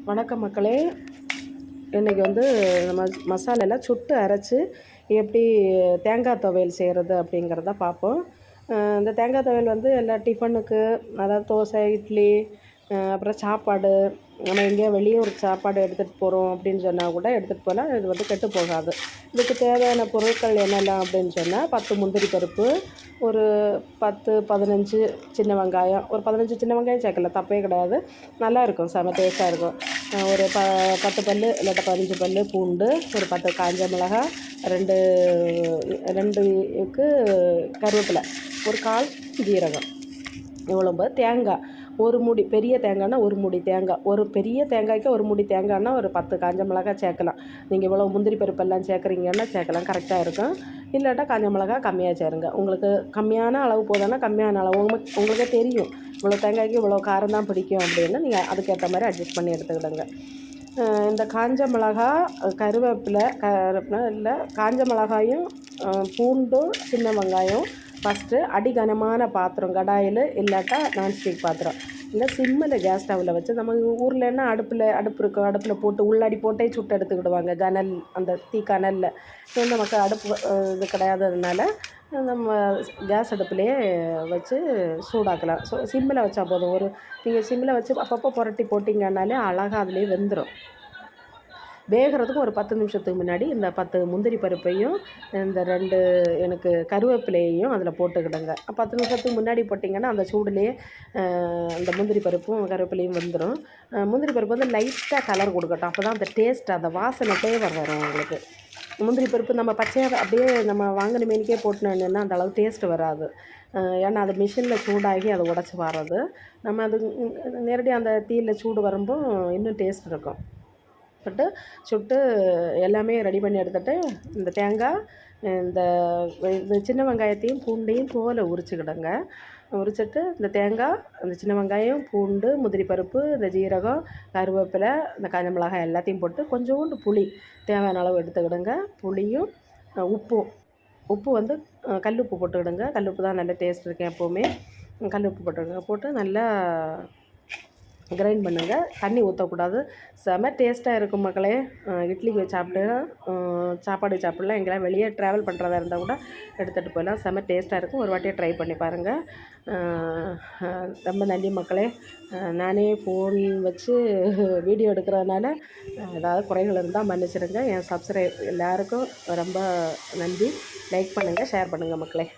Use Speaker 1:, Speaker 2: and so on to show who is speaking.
Speaker 1: வணக்கம் மக்களே. இன்றைக்கி வந்து நம்ம மசாலெல்லாம் சுட்டு அரைச்சி எப்படி தேங்காய் துவையல் செய்கிறது அப்படிங்கிறத பார்ப்போம். இந்த தேங்காய் துவையல் வந்து எல்லா டிஃபனுக்கு, அதாவது தோசை, இட்லி, அப்புறம் சாப்பாடு, நம்ம எங்கேயோ வெளியூர் சாப்பாடு எடுத்துகிட்டு போகிறோம் அப்படின்னு சொன்னால் கூட எடுத்துகிட்டு போகலாம். இது வந்து கெட்டு போகாது. இதுக்கு தேவையான பொருட்கள் என்னெல்லாம் அப்படின்னு சொன்னால் 10 முந்திரி பருப்பு, ஒரு 10 15 சின்ன வெங்காயம், ஒரு 15 சின்ன வெங்காயம் சேர்க்கல, தப்பே கிடையாது, நல்லா இருக்கும், செம டேஸ்ட்டாக இருக்கும். ஒரு 10 பல் இல்லாட்ட 15 பல் பூண்டு, ஒரு 10 காஞ்ச மிளகாய், 2 2க்கு கருவேப்பிலை, ஒரு 1/4 ஜீரகம், இவ்வளோ. தேங்காய் ஒரு மூடி, பெரிய தேங்காய்னா ஒரு மூடி தேங்காய், ஒரு பெரிய தேங்காய்க்கு ஒரு மூடி தேங்காய்னா ஒரு 10 காஞ்ச மிளகாய் சேர்க்கலாம். நீங்கள் இவ்வளோ முந்திரி பருப்பெல்லாம் சேர்க்குறீங்கன்னா சேர்க்கலாம், கரெக்டாக இருக்கும். இல்லாட்டா காஞ்ச மிளகாய் கம்மியாக சேருங்க. உங்களுக்கு கம்மியான அளவு போதுன்னா கம்மியான அளவு, உங்களுக்கே தெரியும் இவ்வளோ தேங்காய்க்கு இவ்வளோ காரம் தான் பிடிக்கும் அப்படின்னு நீங்கள் அதுக்கேற்ற மாதிரி அட்ஜஸ்ட் பண்ணி எடுத்துக்கிடுங்க. இந்த காஞ்ச மிளகா, கருவேப்பிலை இல்லை, காஞ்ச மிளகாயும் பூண்டும் சின்ன வெங்காயம் ஃபஸ்ட்டு அடிகனமான பாத்திரம், கடாயில் இல்லாட்டா நான்ஸ்டிக் பாத்திரம், இல்லை சிம்மில் கேஸ் ஸ்டவ்வில் வச்சு, நம்ம ஊர்லன்னா அடுப்பு இருக்கும், அடுப்பில் போட்டு உள்ளாடி போட்டே சுட்டு எடுத்துக்கிடுவாங்க, கனல், அந்த தீ கனலில். நமக்கு அடுப்பு இது கிடையாததுனால நம்ம கேஸ் அடுப்புலேயே வச்சு சூடாக்கலாம். சிம்மில் வச்சா போதும். நீங்கள் சிம்மில் வச்சு அப்பப்போ புரட்டி போட்டிங்கன்னாலே அழகாக அதுலேயே வெந்துடும். வேகிறதுக்கு ஒரு 10 நிமிஷத்துக்கு முன்னாடி இந்த 10 முந்திரி பருப்பையும் இந்த 2 எனக்கு கருவேப்பிலையையும் அதில் போட்டுக்கிடுங்க. 10 நிமிஷத்துக்கு முன்னாடி போட்டிங்கன்னா அந்த சூடுலேயே அந்த முந்திரி பருப்பும் கருவேப்பிலையும் வந்துடும். முந்திரி பருப்பு வந்து லைட்டாக கலர் கொடுக்கட்டும், அப்போ தான் அந்த டேஸ்ட், அந்த வாசனை ஃப்ளேவர் வரும் உங்களுக்கு. முந்திரி பருப்பு நம்ம பச்சையாக அப்படியே நம்ம வாங்கின மீனுக்கே போட்டோன்னா அந்த அளவு டேஸ்ட்டு வராது. ஏன்னா அது மிஷினில் சூடாகி அதை உடச்சி வர்றது. நம்ம அது நேரடியாக அந்த தீயில் சூடு வரும்போது இன்னும் டேஸ்ட் இருக்கும். சுட்டு எல்லாமே ரெடி பண்ணி எடுத்துகிட்டு, இந்த தேங்காய், இந்த சின்ன வெங்காயத்தையும் பூண்டையும் தோலை உரிச்சுக்கிடுங்க. உரிச்சிட்டு இந்த தேங்காய், இந்த சின்ன வெங்காயம், பூண்டு, முந்திரி பருப்பு, இந்த ஜீரகம், கருவேப்பிலை, இந்த காஞ்ச மிளகாய் எல்லாத்தையும் போட்டு கொஞ்சோண்டு புளி தேவையான அளவு எடுத்துக்கிடுங்க. புளியும் உப்பு வந்து கல் உப்பு போட்டுக்கிடுங்க. கல் உப்பு தான் நல்ல டேஸ்ட் இருக்கும் எப்போவுமே. கல் உப்பு போட்டுக்கிடுங்க. போட்டு நல்லா கிரைண்ட் பண்ணுங்கள். தண்ணி ஊற்றக்கூடாது. செம டேஸ்ட்டாக இருக்கும் மக்களே. இட்லிக்கு சாப்பிட்டு சாப்பாடு சாப்பிட்லாம், எங்கேலாம் வெளியே ட்ராவல் பண்ணுறதா இருந்தால் கூட எடுத்துகிட்டு போகலாம். செம டேஸ்ட்டாக இருக்கும். ஒரு வாட்டியை ட்ரை பண்ணி பாருங்கள். ரொம்ப நன்றி மக்களே. நானே ஃபோன் வச்சு வீடியோ எடுக்கிறதுனால ஏதாவது குறைகள் இருந்தால் மன்னிச்சிடுங்க. என் சப்ஸ்கிரைப் எல்லாருக்கும் ரொம்ப நன்றி. லைக் பண்ணுங்கள், ஷேர் பண்ணுங்கள் மக்களே.